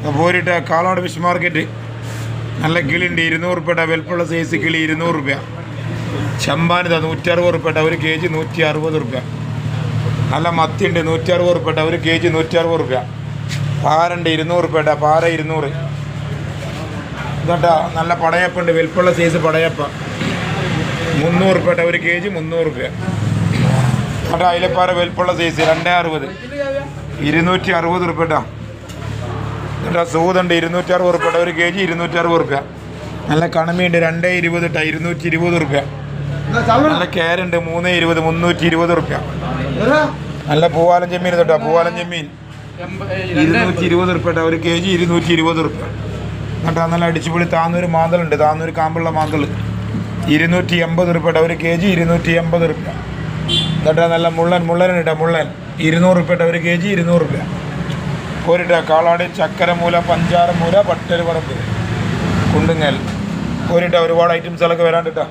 പോരിട്ട Kalad fish market നല്ല കിളിയുണ്ട് 200 റുപ്യ വലുപ്പമുള്ള സൈസ് കിളി 200 റുപ്യ. ചെമ്പാനിത 160 റുപ്യ ഒരു കെ ജി 160 റുപ്യ. നല്ല മത്തിയുണ്ട് 160 റുപ്യ ഒരു കെ ജി 160 റുപ്യ. പാരുണ്ട് 200 റുപ്യ പാര 200. ഇതാ നല്ല പടയപ്പുണ്ട് വലുപ്പമുള്ള സൈസ് പടയപ്പ 300 റുപ്യ ഒരു കെ ജി 300 റുപ്യ. കേട്ടോ അയിലപ്പാറ വലുപ്പമുള്ള സൈസ് 260 260 റുപ്യ. കേട്ടോ സൂതുണ്ട് 260 റുപ്യ ഒരു കെ ജി 260 റുപ്യ. നല്ല കണമയുണ്ട് 220 220 റുപ്യ. നല്ല കേരുണ്ട് 320 320 റുപ്യ. നല്ല പൂവാലൻ ചെമ്മീൻ തൊട്ടാ പൂവാലൻ ചെമ്മീൻ 220 റുപ്യ ഒരു കെ ജി 220 റുപ്യ. കേട്ടോ നല്ല അടിച്ചുപൊളി താന്നൂർ മാന്തളുണ്ട് താന്നൂർ കാമ്പുള്ള മാന്തൾ 280 റുപ്യ ഒരു കെ ജി 280 റുപ്യ. എന്നിട്ട് നല്ല മുള്ളനുണ്ട് മുള്ളൻ 200 റുപ്യ ഒരു കെ ജി 200 റുപ്യ. പോരിട്ട കാളാട് ചക്കരമൂല പഞ്ചാരമൂല പട്ടര് പറമ്പ് കുണ്ടുങ്ങൽ പോരിട്ട ഒരുപാട് ഐറ്റംസുകളൊക്കെ വരാണ്ടിട്ടാ.